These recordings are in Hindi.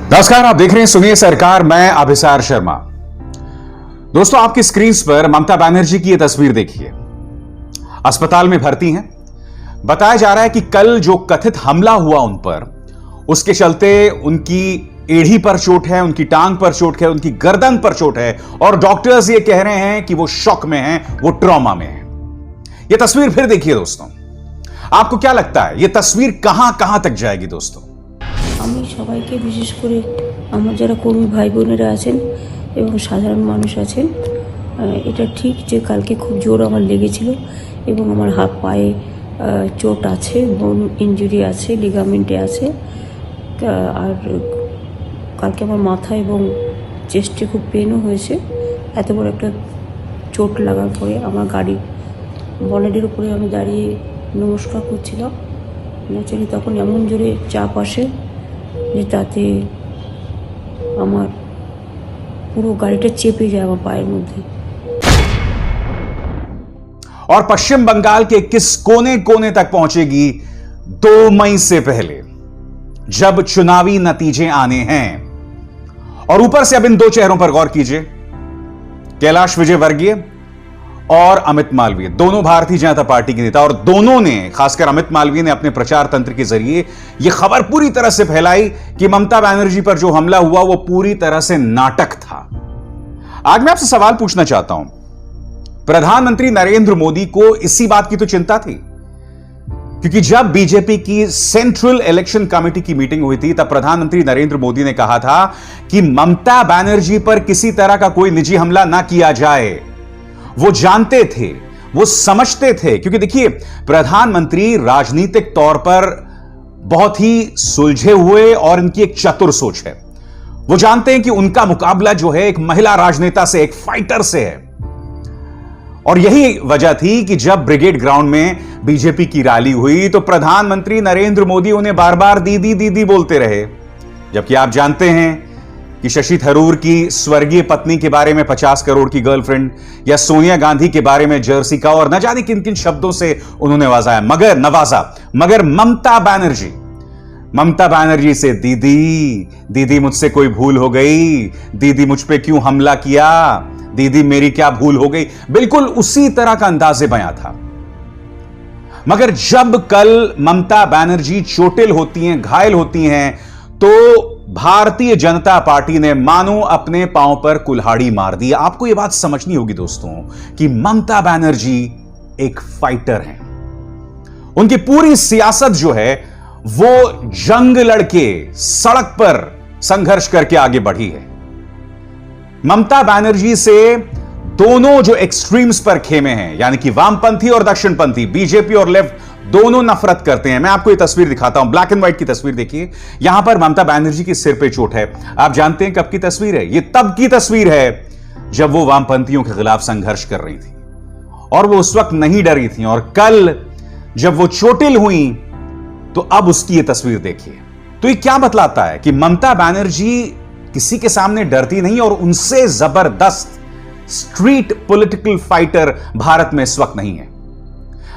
नमस्कार, आप देख रहे हैं सुनिए सरकार। मैं अभिसार शर्मा। दोस्तों, आपकी स्क्रीन पर ममता बनर्जी की यह तस्वीर देखिए। अस्पताल में भर्ती हैं। बताया जा रहा है कि कल जो कथित हमला हुआ उन पर, उसके चलते उनकी एड़ी पर चोट है, उनकी टांग पर चोट है, उनकी गर्दन पर चोट है और डॉक्टर्स ये कह रहे हैं कि वो शॉक में हैं, वो ट्रॉमा में हैं। यह तस्वीर फिर देखिए दोस्तों। आपको क्या लगता है यह तस्वीर कहां कहां तक जाएगी दोस्तों? আমি সবাইকে বিশেষ করে আমার যারা কর্মী ভাই বোনেরা আছেন এবং সাধারণ মানুষ আছেন, এটা ঠিক যে কালকে খুব জোর আমার লেগেছিল এবং আমার হাত পায়ে চোট আছে, বোন ইনজুরি আছে, লিগামেন্টে আছে। আর কালকে আমার মাথা এবং চেস্টে খুব পেনও হয়েছে। এত বড় একটা চোট লাগার পরে আমার গাড়ির বনেটের উপরে আমি দাঁড়িয়ে নমস্কার করছিলাম। ন্যাচারালি তখন এমন জোরে চাপ আসে যে তাতে আমার পুরো গাড়িটা চেপে যায় আমার পায়ের মধ্যে। और पश्चिम बंगाल के किस कोने कोने तक पहुंचेगी 2 मई से पहले, जब चुनावी नतीजे आने हैं। और ऊपर से अब इन दो चेहरों पर गौर कीजिए, कैलाश विजयवर्गीय और अमित मालवीय, दोनों भारतीय जनता पार्टी के नेता। और दोनों ने, खासकर अमित मालवीय ने अपने प्रचार तंत्र के जरिए यह खबर पूरी तरह से फैलाई कि ममता बनर्जी पर जो हमला हुआ वो पूरी तरह से नाटक था। आज मैं आपसे सवाल पूछना चाहता हूं, प्रधानमंत्री नरेंद्र मोदी को इसी बात की तो चिंता थी, क्योंकि जब बीजेपी की सेंट्रल इलेक्शन कमेटी की मीटिंग हुई थी तब प्रधानमंत्री नरेंद्र मोदी ने कहा था कि ममता बनर्जी पर किसी तरह का कोई निजी हमला ना किया जाए। वो जानते थे, वो समझते थे, क्योंकि देखिए प्रधानमंत्री राजनीतिक तौर पर बहुत ही सुलझे हुए और इनकी एक चतुर सोच है। वो जानते हैं कि उनका मुकाबला जो है एक महिला राजनेता से, एक फाइटर से है। और यही वजह थी कि जब ब्रिगेड ग्राउंड में बीजेपी की रैली हुई तो प्रधानमंत्री नरेंद्र मोदी उन्हें बार बार दीदी दीदी बोलते रहे। जबकि आप जानते हैं कि शशि थरूर की स्वर्गीय पत्नी के बारे में 50 करोड़ की गर्लफ्रेंड, या सोनिया गांधी के बारे में जर्सी का, और न जाने किन किन शब्दों से उन्होंने नवाजा। मगर ममता बनर्जी से दीदी दीदी मुझसे कोई भूल हो गई, दीदी मुझ पे क्यों हमला किया, दीदी मेरी क्या भूल हो गई, बिल्कुल उसी तरह का अंदाज़े बयां था। मगर जब कल ममता बनर्जी चोटिल होती हैं, घायल होती हैं, तो भारतीय जनता पार्टी ने मानो अपने पांव पर कुल्हाड़ी मार दी। आपको यह बात समझनी होगी दोस्तों कि ममता बनर्जी एक फाइटर हैं। उनकी पूरी सियासत जो है वो जंग लड़के, सड़क पर संघर्ष करके आगे बढ़ी है। ममता बनर्जी से दोनों जो एक्सट्रीम्स पर खेमे हैं, यानी कि वामपंथी और दक्षिणपंथी, बीजेपी और लेफ्ट, दोनों नफरत करते हैं। मैं आपको ये तस्वीर दिखाता हूं, ब्लैक एंड व्हाइट की तस्वीर देखिए। यहां पर ममता बनर्जी की सिर पे चोट है। आप जानते हैं कब की तस्वीर है? ये तब की तस्वीर है जब वो वामपंथियों के खिलाफ संघर्ष कर रही थी और वो उस वक्त नहीं डरी थी। और कल जब वो चोटिल हुई तो अब उसकी ये तस्वीर देखिए। तो ये क्या बतलाता है कि ममता बनर्जी किसी के सामने डरती नहीं, और उनसे जबरदस्त स्ट्रीट पॉलिटिकल फाइटर भारत में इस वक्त नहीं है।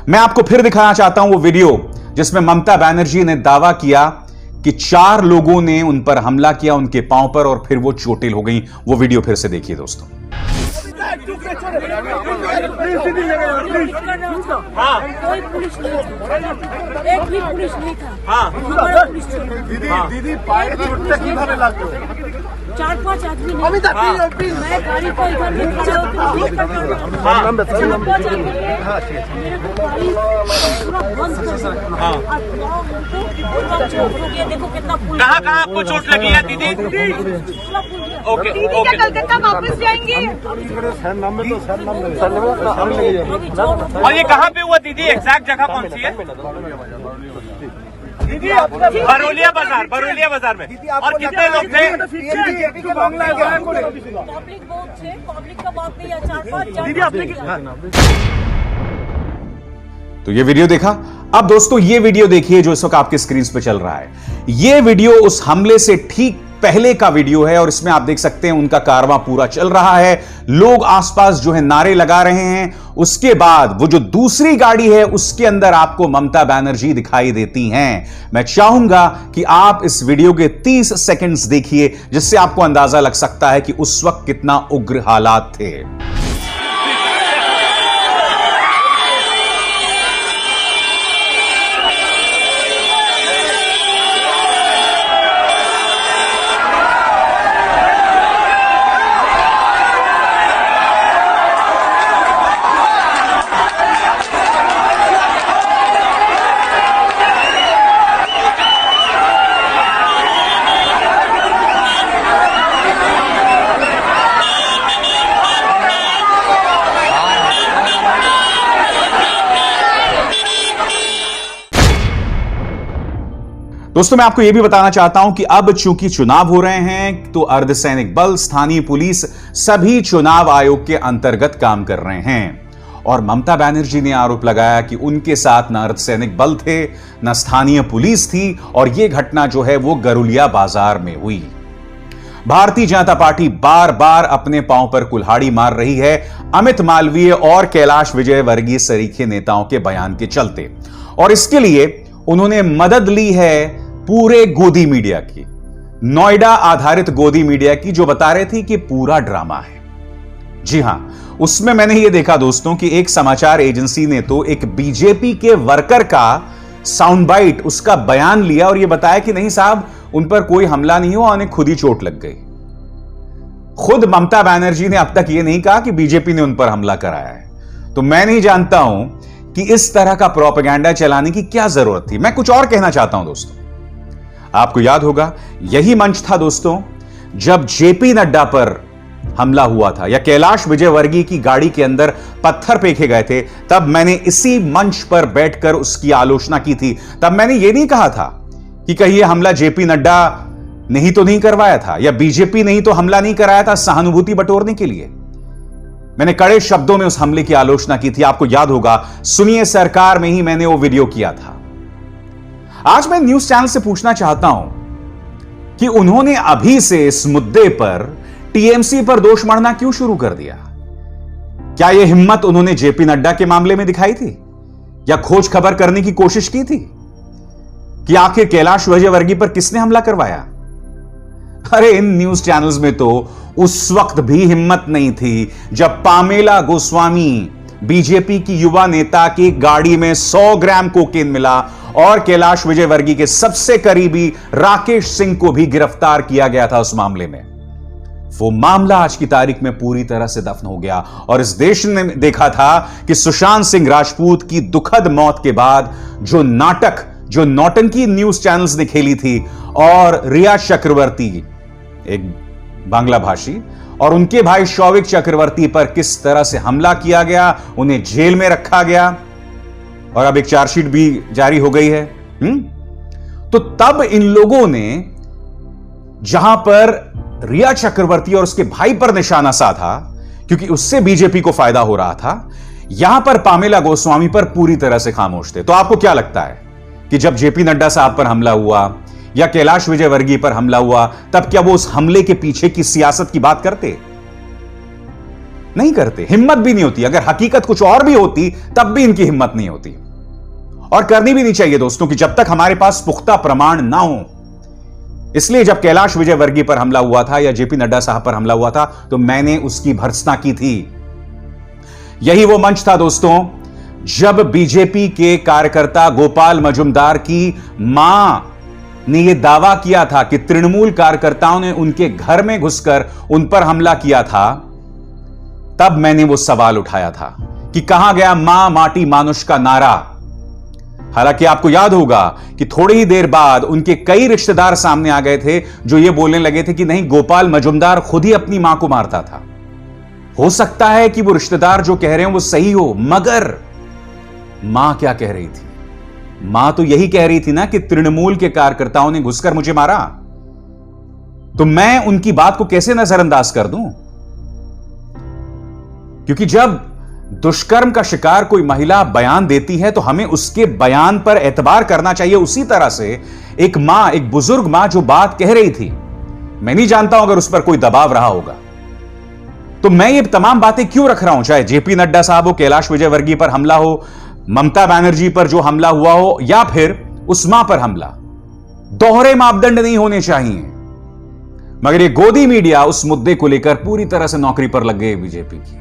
मैं आपको फिर दिखाना चाहता हूं वो वीडियो जिसमें ममता बनर्जी ने दावा किया कि 4 लोगों ने उन पर हमला किया उनके पांव पर और फिर वो चोटिल हो गई। वो वीडियो फिर से देखिए दोस्तों। कोई पुलिस नहीं था, एक भी पुलिस नहीं था। दीदी पायर चोट किभाবে লাগলো? 4-5 आदमी ने। मैं गाड़ी को इधर में खड़ा होकर मेरे को गाड़ी पूरा बंद कर दिया। ये देखो कितना पुल। कहाँ आपको चोट लगी है दीदी? ओके ओके, कलकत्ता वापस जाएंगे। और ये कहाँ पे हुआ दीदी? एग्जैक्ट जगह कौन सी है? दीदी बरोलिया बाजार में। और कितने लोग थे? पब्लिक बहुत थे, पब्लिक का बात नहीं है। 4-5 तो ये वीडियो देखा। अब दोस्तों ये वीडियो देखिए जो इस वक्त आपके स्क्रीन पे चल रहा है। ये वीडियो उस हमले से ठीक पहले का वीडियो है और इसमें आप देख सकते हैं उनका कारवां पूरा चल रहा है, लोग आसपास जो है नारे लगा रहे हैं। उसके बाद वो जो दूसरी गाड़ी है उसके अंदर आपको ममता बनर्जी दिखाई देती हैं। मैं चाहूंगा कि आप इस वीडियो के 30 सेकंड्स देखिए, जिससे आपको अंदाजा लग सकता है कि उस वक्त कितना उग्र हालात थे। दोस्तों, मैं आपको यह भी बताना चाहता हूं कि अब चूंकि चुनाव हो रहे हैं तो अर्धसैनिक बल, स्थानीय पुलिस सभी चुनाव आयोग के अंतर्गत काम कर रहे हैं। और ममता बनर्जी ने आरोप लगाया कि उनके साथ न अर्धसैनिक बल थे, न स्थानीय पुलिस थी, और यह घटना जो है वो गरुलिया बाजार में हुई। भारतीय जनता पार्टी बार बार अपने पांव पर कुल्हाड़ी मार रही है अमित मालवीय और कैलाश विजयवर्गीय सरीखे नेताओं के बयान के चलते, और इसके लिए उन्होंने मदद ली है पूरे गोदी मीडिया की, नोएडा आधारित गोदी मीडिया की, जो बता रहे थी कि पूरा ड्रामा है। जी हां, उसमें मैंने यह देखा दोस्तों कि एक समाचार एजेंसी ने तो एक बीजेपी के वर्कर का साउंड बाइट, उसका बयान लिया और यह बताया कि नहीं साहब, उन पर कोई हमला नहीं हुआ, उन्हें खुद ही चोट लग गई। खुद ममता बनर्जी ने अब तक यह नहीं कहा कि बीजेपी ने उन पर हमला कराया है। तो मैं नहीं जानता हूं कि इस तरह का प्रोपेगेंडा चलाने की क्या जरूरत थी। मैं कुछ और कहना चाहता हूं दोस्तों। आपको याद होगा यही मंच था दोस्तों जब जेपी नड्डा पर हमला हुआ था या कैलाश विजयवर्गीय की गाड़ी के अंदर पत्थर फेंके गए थे, तब मैंने इसी मंच पर बैठकर उसकी आलोचना की थी। तब मैंने यह नहीं कहा था कि कहीं यह हमला जेपी नड्डा ने ही तो नहीं करवाया था या बीजेपी ने ही तो हमला नहीं कराया था सहानुभूति बटोरने के लिए। मैंने कड़े शब्दों में उस हमले की आलोचना की थी, आपको याद होगा। सुनिए, सरकार में ही मैंने वो वीडियो किया था। आज मैं न्यूज चैनल से पूछना चाहता हूं कि उन्होंने अभी से इस मुद्दे पर टीएमसी पर दोष मढ़ना क्यों शुरू कर दिया? क्या यह हिम्मत उन्होंने जेपी नड्डा के मामले में दिखाई थी या खोज खबर करने की कोशिश की थी कि आखिर कैलाश विजयवर्गीय पर किसने हमला करवाया? अरे इन न्यूज चैनल्स में तो उस वक्त भी हिम्मत नहीं थी जब पामेला गोस्वामी, बीजेपी की युवा नेता की गाड़ी में 100 ग्राम कोकेन मिला और कैलाश विजयवर्गीय के सबसे करीबी राकेश सिंह को भी गिरफ्तार किया गया था उस मामले में। वो मामला आज की तारीख में पूरी तरह से दफन हो गया और इस देश ने देखा था कि सुशांत सिंह राजपूत की दुखद मौत के बाद जो नाटक, जो नौटंकी न्यूज चैनल्स ने खेली थी और रिया चक्रवर्ती, एक बांग्ला भाषी, और उनके भाई शौविक चक्रवर्ती पर किस तरह से हमला किया गया, उन्हें जेल में रखा गया और अब एक चार्जशीट भी जारी हो गई है। तो तब इन लोगों ने जहां पर रिया चक्रवर्ती और उसके भाई पर निशाना साधा, क्योंकि उससे बीजेपी को फायदा हो रहा था, यहां पर पामेला गोस्वामी पर पूरी तरह से खामोश थे। तो आपको क्या लगता है कि जब जेपी नड्डा साहब पर हमला हुआ या कैलाश विजयवर्गीय पर हमला हुआ, तब क्या वो उस हमले के पीछे की सियासत की बात करते? नहीं करते, हिम्मत भी नहीं होती। अगर हकीकत कुछ और भी होती तब भी इनकी हिम्मत नहीं होती, और करनी भी नहीं चाहिए दोस्तों, कि जब तक हमारे पास पुख्ता प्रमाण ना हो। इसलिए जब कैलाश विजयवर्गीय पर हमला हुआ था या जेपी नड्डा साहब पर हमला हुआ था तो मैंने उसकी भर्त्सना की थी। यही वो मंच था दोस्तों जब बीजेपी के कार्यकर्ता गोपाल मजुमदार की मां ने यह दावा किया था कि तृणमूल कार्यकर्ताओं ने उनके घर में घुसकर उन पर हमला किया था। तब मैंने वो सवाल उठाया था कि कहां गया मां माटी मानुष का नारा। हालांकि आपको याद होगा कि थोड़ी ही देर बाद उनके कई रिश्तेदार सामने आ गए थे जो ये बोलने लगे थे कि नहीं, गोपाल मजुमदार खुद ही अपनी मां को मारता था। हो सकता है कि वो रिश्तेदार जो कह रहे हैं वो सही हो, मगर मां क्या कह रही थी? मां तो यही कह रही थी ना कि तृणमूल के कार्यकर्ताओं ने घुसकर मुझे मारा। तो मैं उनकी बात को कैसे नजरअंदाज कर दूं? क्योंकि जब दुष्कर्म का शिकार कोई महिला बयान देती है तो हमें उसके बयान पर एतबार करना चाहिए। उसी तरह से एक मां, एक बुजुर्ग मां जो बात कह रही थी मैं नहीं जानता हूं अगर उस पर कोई दबाव रहा होगा। तो मैं ये तमाम बातें क्यों रख रहा हूं, चाहे जेपी नड्डा साहब हो, कैलाश विजयवर्गीय पर हमला हो, ममता बनर्जी पर जो हमला हुआ हो, या फिर उस्मा पर हमला, दोहरे मापदंड नहीं होने चाहिए। मगर ये गोदी मीडिया उस मुद्दे को लेकर पूरी तरह से नौकरी पर लग गई बीजेपी की,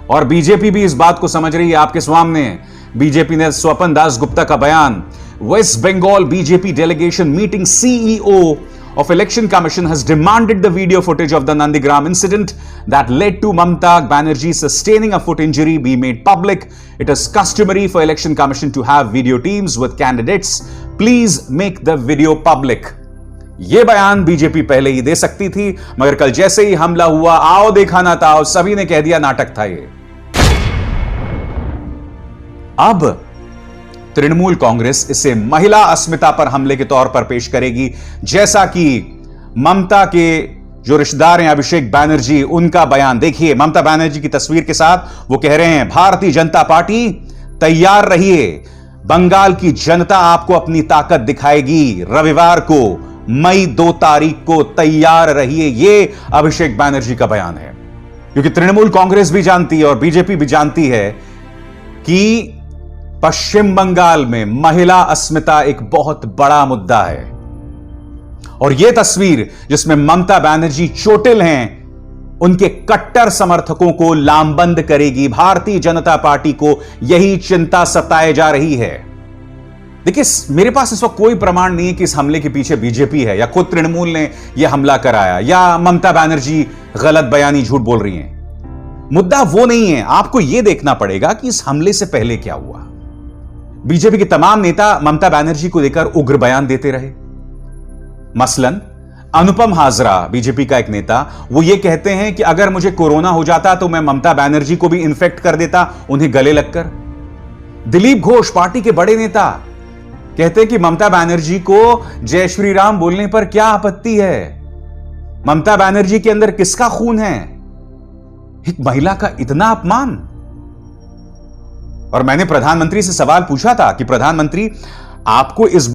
और बीजेपी भी इस बात को समझ रही है। आपके सामने बीजेपी ने स्वपन दास गुप्ता का बयान, West Bengal BJP delegation meeting, CEO of Election Commission has demanded the video footage of the Nandigram incident that led to Mamta Banerjee sustaining a foot injury be made public. It is customary for Election Commission to have video teams with candidates. Please make the video public. यह बयान बीजेपी पहले ही दे सकती थी, मगर कल जैसे ही हमला हुआ, आओ देखा ना था, सभी ने कह दिया नाटक था ये। अब तृणमूल कांग्रेस इसे महिला अस्मिता पर हमले के तौर पर पेश करेगी, जैसा कि ममता के जो रिश्तेदार हैं अभिषेक बैनर्जी, उनका बयान देखिए। ममता बनर्जी की तस्वीर के साथ वो कह रहे हैं, भारतीय जनता पार्टी तैयार रहिए, बंगाल की जनता आपको अपनी ताकत दिखाएगी, रविवार को मई 2 तारीख को तैयार रहिए। ये अभिषेक बैनर्जी का बयान है, क्योंकि तृणमूल कांग्रेस भी जानती है और बीजेपी भी जानती है कि पश्चिम बंगाल में महिला अस्मिता एक बहुत बड़ा मुद्दा है। और यह तस्वीर जिसमें ममता बनर्जी चोटिल हैं, उनके कट्टर समर्थकों को लामबंद करेगी। भारतीय जनता पार्टी को यही चिंता सताए जा रही है। देखिए, मेरे पास इस वक्त कोई प्रमाण नहीं है कि इस हमले के पीछे बीजेपी है, या खुद तृणमूल ने यह हमला कराया, या ममता बनर्जी गलत बयानी झूठ बोल रही हैं। मुद्दा वो नहीं है। आपको यह देखना पड़ेगा कि इस हमले से पहले क्या हुआ। बीजेपी के तमाम नेता ममता बनर्जी को लेकर उग्र बयान देते रहे। मसलन अनुपम हाजरा, बीजेपी का एक नेता, वो ये कहते हैं कि अगर मुझे कोरोना हो जाता तो मैं ममता बनर्जी को भी इन्फेक्ट कर देता, उन्हें गले लगकर। दिलीप घोष, पार्टी के बड़े नेता, कहते हैं कि ममता बनर्जी को जय श्री राम बोलने पर क्या आपत्ति है। ममता बनर्जी के अंदर किसका खून है? एक महिला का इतना अपमान। और मैंने प्रधानमंत्री से सवाल पूछा था कि प्रधानमंत्री, आपको इस